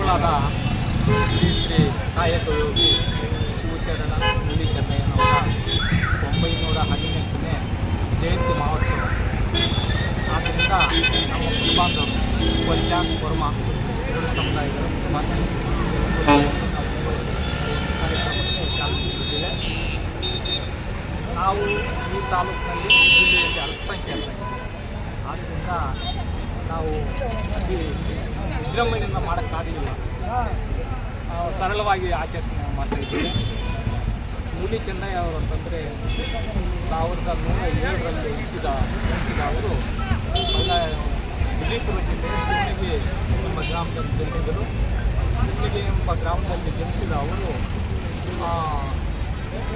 ಗುರುಗಳಾದ ಶ್ರೀ ಕಾಯಕ ಯೋಗಿ ಶಿವಶರಣ ಮುರಳಿ ಚೆನ್ನಯ್ಯನವರ 918ನೇ ಜಯಂತಿ ಮಹೋತ್ಸವ. ಆದ್ದರಿಂದ ನಮ್ಮ ಕುಟುಂಬಾಂಧವರು ಕೊಂಚ ಕೊರ್ಮ ಎರಡು ಸಮುದಾಯಗಳು ಕಾರ್ಯಕ್ರಮಕ್ಕೆ ಚಾಲನೆ ನೀಡಿದ್ದೇವೆ. ನಾವು ಈ ತಾಲೂಕಿನಲ್ಲಿ ಈ ಜಿಲ್ಲೆಯಲ್ಲಿ ಅಲ್ಪಸಂಖ್ಯಾತರಾಗಿದ್ದೇವೆ. ಆದ್ದರಿಂದ ನಾವು ಅತಿ ವಿಜೃಂಭಣೆಯಿಂದ ಮಾಡೋಕ್ಕಾಗಲಿಲ್ಲ, ಸರಳವಾಗಿ ಆಚರಣೆ ಮಾಡ್ತಾಯಿದ್ದೀವಿ. ಮುರಳಿ ಚೆನ್ನಯ್ಯ ಅವರು ಅಂತಂದರೆ 1907ರಲ್ಲಿ ಜನಿಸಿದ ಅವರು ವಿಜಯಪುರ ಜಿಲ್ಲೆಯ ಶಿವನಿಗೆ ಎಂಬ ಗ್ರಾಮದಲ್ಲಿ ಜನಿಸಿದರು. ಶಿವನಿಗೆ ಎಂಬ ಗ್ರಾಮದಲ್ಲಿ ಜನಿಸಿದ ಅವರು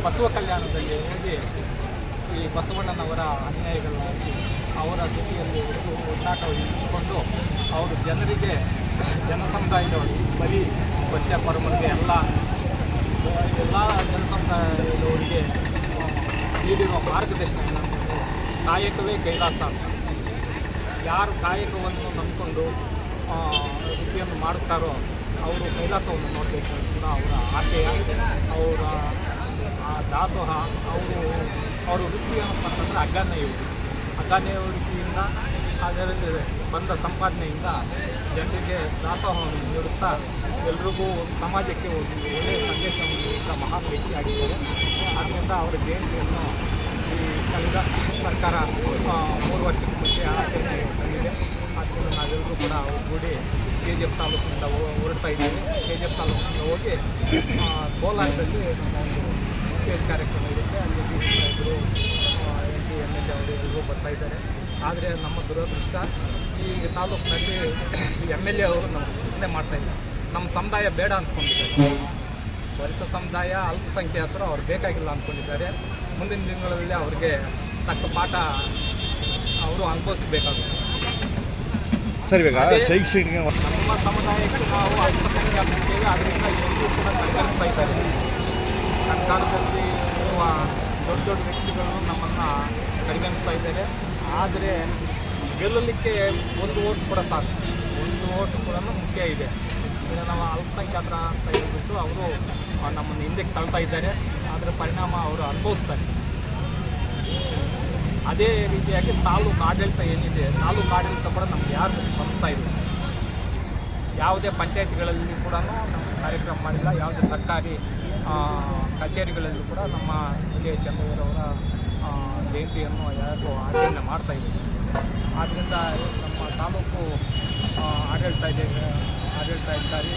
ಬಸವ ಕಲ್ಯಾಣದಲ್ಲಿ ಹೋಗಿ ಈ ಬಸವಣ್ಣನವರ ಅನ್ಯಾಯಗಳಾಗಿ ಅವರ ಜೊತೆಯಲ್ಲಿ ಒಟ್ಟಾಟ ಇಟ್ಟುಕೊಂಡು ಅವರು ಜನರಿಗೆ ಜನಸಮುದಾಯದವರಿಗೆ ಬರೀ ಕೊಂಚ ಪರಮರಿಗೆ ಎಲ್ಲ ಜನಸಮುದಾಯದವರಿಗೆ ನೀಡಿರುವ ಮಾರ್ಗದರ್ಶನ ಏನಂತಂದರೆ ಕಾಯಕವೇ ಕೈಲಾಸ ಅಂತ. ಯಾರು ಕಾಯಕವನ್ನು ನಂಬಿಕೊಂಡು ವೃತ್ತಿಯನ್ನು ಮಾಡುತ್ತಾರೋ ಅವರು ಕೈಲಾಸವನ್ನು ನೋಡಬೇಕು ಅಂತ ಅವರ ಆಶಯ, ಅವರ ದಾಸೋಹ. ಅವರ ವೃತ್ತಿ ಏನಪ್ಪ ಅಂತಂದರೆ ಅಗ್ಗಾನೇಯುವಿಕೆಯಿಂದ ಅದರಲ್ಲಿ ಬಂದ ಸಂಪಾದನೆಯಿಂದ ಜನರಿಗೆ ದಾಸೋಹವನ್ನು ನೀಡುತ್ತಾ ಎಲ್ರಿಗೂ ಸಮಾಜಕ್ಕೆ ಒಂದು ಒಳ್ಳೆಯ ಸಂದೇಶವನ್ನು ನೀಡುತ್ತಾ ಮಹಾನ್ ವ್ಯಕ್ತಿಯಾಗಿದ್ದಾರೆ. ಆದ್ದರಿಂದ ಅವರ ಜಯಂತಿಯನ್ನು ಈ ಕಳೆದ ಸರ್ಕಾರ 3 ವರ್ಷಕ್ಕೆ ಮುಂಚೆ ಆಚರಣೆ ತಂದಿದೆ. ಆದ್ದರಿಂದ ನಾವೆಲ್ಲರೂ ಕೂಡ ಒಗ್ಗೂಡಿ KGF ತಾಲೂಕಿನಿಂದ ಹೊರಡ್ತಾ ಇದ್ದೀವಿ. KGF ತಾಲೂಕಿನಿಂದ ಹೋಗಿ ಕೋಲಾರದಲ್ಲಿ ನಮ್ಮ ಒಂದು ಸ್ಟೇಜ್ ಕಾರ್ಯಕ್ರಮ ಇರುತ್ತೆ. ಅಲ್ಲಿ ಡಿ ಸಿ ಸಾಹೇಬರು, MP MLA ಅವರು ಎಲ್ಲರೂ ಬರ್ತಾಯಿದ್ದಾರೆ. ಆದರೆ ನಮ್ಮ ದುರದೃಷ್ಟ ಈ ತಾಲೂಕಿನಲ್ಲಿ MLA ಅವರು ನಮ್ಮ ಸುಮ್ಮನೆ ಮಾಡ್ತಾಯಿದ್ದಾರೆ. ನಮ್ಮ ಸಮುದಾಯ ಬೇಡ ಅಂದ್ಕೊಂಡಿದ್ದಾರೆ. ವಲಸ ಸಮುದಾಯ ಅಲ್ಪಸಂಖ್ಯಾತರು ಅವ್ರು ಬೇಕಾಗಿಲ್ಲ ಅಂದ್ಕೊಂಡಿದ್ದಾರೆ. ಮುಂದಿನ ದಿನಗಳಲ್ಲಿ ಅವ್ರಿಗೆ ತಕ್ಕ ಪಾಠ ಅವರು ಅನುಭವಿಸಬೇಕಾಗುತ್ತೆ. ಸರಿ, ಶೈಕ್ಷಣಿಕ ನಮ್ಮ ಸಮುದಾಯಕ್ಕೆ ನಾವು ಅಲ್ಪಸಂಖ್ಯಾತರಿದ್ದೇವೆ. ಅದರಿಂದ ಎಲ್ಲರೂ ಕೂಡ ಕಡೆಗಣಿಸ್ತಾ ಇದ್ದಾರೆ. ಸರ್ಕಾರದಲ್ಲಿ ಇರುವ ದೊಡ್ಡ ದೊಡ್ಡ ವ್ಯಕ್ತಿಗಳು ನಮ್ಮನ್ನು ಕಡೆಗಣಿಸ್ತಾ ಇದ್ದಾರೆ. ಆದರೆ ಗೆಲ್ಲಲಿಕ್ಕೆ ಒಂದು ಓಟ್ ಕೂಡ ಸಾಕು, ಒಂದು ಓಟ್ ಕೂಡ ಮುಖ್ಯ ಇದೆ. ಈಗ ನಾವು ಅಲ್ಪಸಂಖ್ಯಾತರ ಅಂತ ಹೇಳ್ಬಿಟ್ಟು ಅವರು ನಮ್ಮನ್ನು ಹಿಂದಕ್ಕೆ ತಳ್ತಾ ಇದ್ದಾರೆ. ಅದರ ಪರಿಣಾಮ ಅವರು ಅನುಭವಿಸ್ತಾರೆ. ಅದೇ ರೀತಿಯಾಗಿ ತಾಲೂಕು ಆಡಳಿತ ಏನಿದೆ, ತಾಲೂಕು ಆಡಳಿತ ಕೂಡ ನಮ್ಗೆ ಯಾರು ಸ್ಪಂದಿಸ್ತಾ ಇಲ್ಲ. ಯಾವುದೇ ಪಂಚಾಯತಿಗಳಲ್ಲಿ ಕೂಡ ನಮ್ಮ ಕಾರ್ಯಕ್ರಮ ಮಾಡಿಲ್ಲ. ಯಾವುದೇ ಸರ್ಕಾರಿ ಕಚೇರಿಗಳಲ್ಲಿ ಕೂಡ ನಮ್ಮ ಮುರಳಿ ಚೆನ್ನಯ್ಯನವರ ಜಯಂತಿಯನ್ನು ಯಾರು ಆಚರಣೆ ಮಾಡ್ತಾಯಿದ್ದೀವಿ. ಆದ್ದರಿಂದ ನಮ್ಮ ತಾಲೂಕು ಆಡಳಿತಾಧಿಕಾರಿ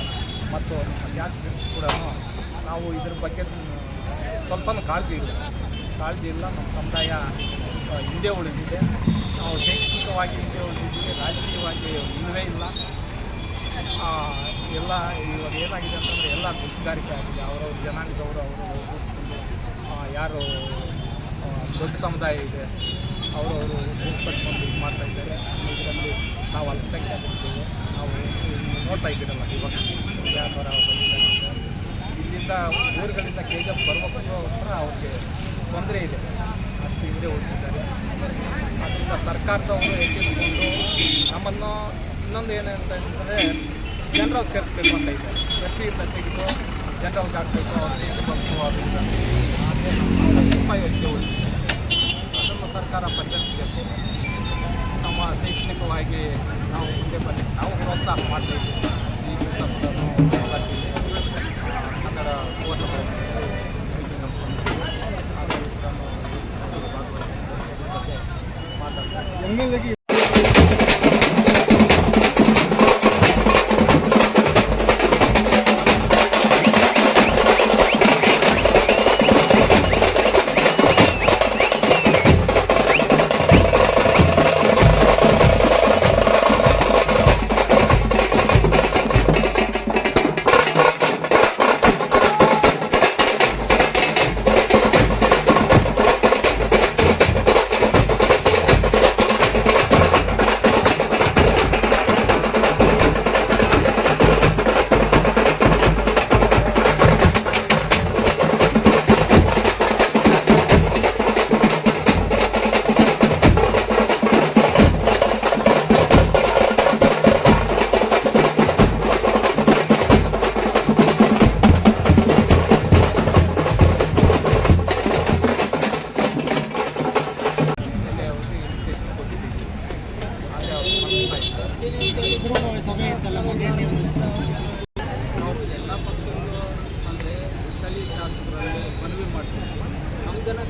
ಮತ್ತು ನಮ್ಮ ಶಾಸಕರು ಕೂಡ ನಾವು ಇದ್ರ ಬಗ್ಗೆ ಸ್ವಲ್ಪ ಕಾಳಜಿ ಇಲ್ಲ. ನಮ್ಮ ಸಮುದಾಯ ಹಿಂದೆ ಉಳಿದಿದೆ. ನಾವು ಶೈಕ್ಷಣಿಕವಾಗಿ ಹಿಂದೆ ಉಳಿದಿದ್ದೀವಿ, ರಾಜಕೀಯವಾಗಿ ಇಲ್ಲವೇ ಇಲ್ಲ. ಎಲ್ಲ ಇವಾಗ ಏನಾಗಿದೆ ಅಂತಂದರೆ ಎಲ್ಲ ಗುಂಪುಗಾರಿಕೆ ಆಗಿದೆ. ಅವರವ್ರ ಜನಾಂಗದವರು ಅವರು ಯಾರು ದೊಡ್ಡ ಸಮುದಾಯ ಇದೆ ಅವರವರು ಗುಂಪುಕಟ್ಕೊಂಡು ಇದು ಮಾಡ್ತಾಯಿದ್ದಾರೆ. ಇದರಲ್ಲಿ ನಾವು ಅಲ್ಪಸಂಖ್ಯಾತರಿದ್ದೇವೆ. ನಾವು ನೋಡ್ತಾ ಇದ್ದೀರಲ್ಲ, ಇವಾಗ ವ್ಯಾಪಾರ ಇಲ್ಲಿಂದ ಊರುಗಳಿಂದ KGF ಬರ್ಬೇಕು ಹತ್ರ ಅವ್ರಿಗೆ ತೊಂದರೆ ಇದೆ, ಅಷ್ಟು ಹಿಂದೆ ಉಳಿದಿದ್ದಾರೆ. ಅದರಿಂದ ಸರ್ಕಾರದವರು ಎಚ್ಚೆತ್ತುಕೊಂಡು ನಮ್ಮನ್ನು ಇನ್ನೊಂದು ಏನಂತಂದರೆ ಜನರಾಗಿ ಸೇರಿಸ್ಬೇಕು ಅಂತ ಇದ್ದಾರೆ. SCಯಿಂದ ತೆಗೆದು ಜನರಾಗಿ ಹಾಕಬೇಕು, ಅವ್ರ ದೇಶ ಬಂತು ಅದರಿಂದ ತುಂಬ ಹೆಚ್ಚು ಉಳಿದಿದೆ. ಅದನ್ನು ಸರ್ಕಾರ ಪರಿಗಣಿಸಬೇಕು. ನಮ್ಮ ಶೈಕ್ಷಣಿಕವಾಗಿ ನಾವು ಮುಂದೆ ಬಂದು ನಾವು ಪ್ರೋತ್ಸಾಹ ಮಾಡ್ತಾಯಿದ್ದೀವಿ. ಈ ದಿವಸ ಕೋಲಾರ ಜಿಲ್ಲೆ ಕನ್ನಡ ಸುವರ್ಣ ಮೀಟಿಂಗ್ ಅಂದ್ಕೊಂಡು ಮಾತಾಡ್ತಾರೆ.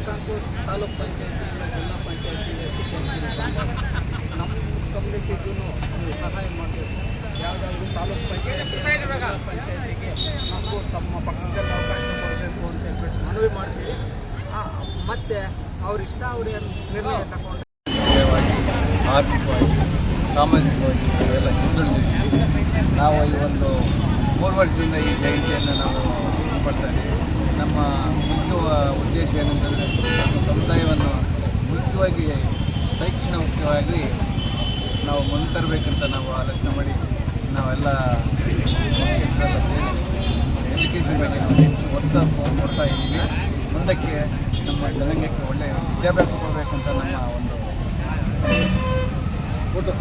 ಸುಲ್ತಾನ್ಪುರ್ ತಾಲೂಕ್ ಪಂಚಾಯತಿ ಜಿಲ್ಲಾ ಪಂಚಾಯತಿ ನಮ್ಮ ಕಮ್ಯುನಿಟಿಗೂ ಒಂದು ಸಹಾಯ ಮಾಡಬೇಕು. ಯಾವುದಾದ್ರೂ ತಾಲೂಕ್ ಪಂಚಾಯತಿ ಪಂಚಾಯತಿಗೆ ನಮಗೂ ತಮ್ಮ ಪಕ್ಕದಲ್ಲಿ ಅವಕಾಶ ಕೊಡಬೇಕು ಅಂತ ಹೇಳ್ಬಿಟ್ಟು ಮನವಿ ಮಾಡ್ತೀವಿ. ಮತ್ತು ಅವ್ರ ಇಷ್ಟ ಅವ್ರ ನಿರ್ಣಯ ತಗೊಂಡು ಆರ್ಥಿಕವಾಗಿ ಸಾಮಾಜಿಕವಾಗಿ ನಾವೆಲ್ಲ ಹಿಂದುಳಿದಿದ್ದೀವಿ. ನಾವು ಈ ಒಂದು 3 ವರ್ಷದಿಂದ ಈ ಜಯಂತಿಯನ್ನು ನಾವು ಪಡ್ತಾ ಇದ್ದೀವಿ. ನಮ್ಮ ಮುಖ್ಯ ಉದ್ದೇಶ ಏನೆಂದರೆ ನಮ್ಮ ಸಮುದಾಯವನ್ನು ಮುಖ್ಯವಾಗಿ ಶೈಕ್ಷಣಿಕವಾಗಿ ನಾವು ಮುಂತರಬೇಕಂತ ನಾವು ಆಲೋಚನೆ ಮಾಡಿ ನಾವೆಲ್ಲ ಮುಖ್ಯಸ್ಥರೆಲ್ಲ ಸೇರಿ ಎಜುಕೇಷನ್ ಬಗ್ಗೆ ನಾವು ಹೆಚ್ಚು ಒತ್ತು ಕೊಡ್ತಾ ಇದ್ದೀವಿ. ಮುಂದಕ್ಕೆ ನಮ್ಮ ಜನಾಂಗಕ್ಕೆ ಒಳ್ಳೆಯ ವಿದ್ಯಾಭ್ಯಾಸ ಕೊಡಬೇಕಂತ ನಮ್ಮ ಒಂದು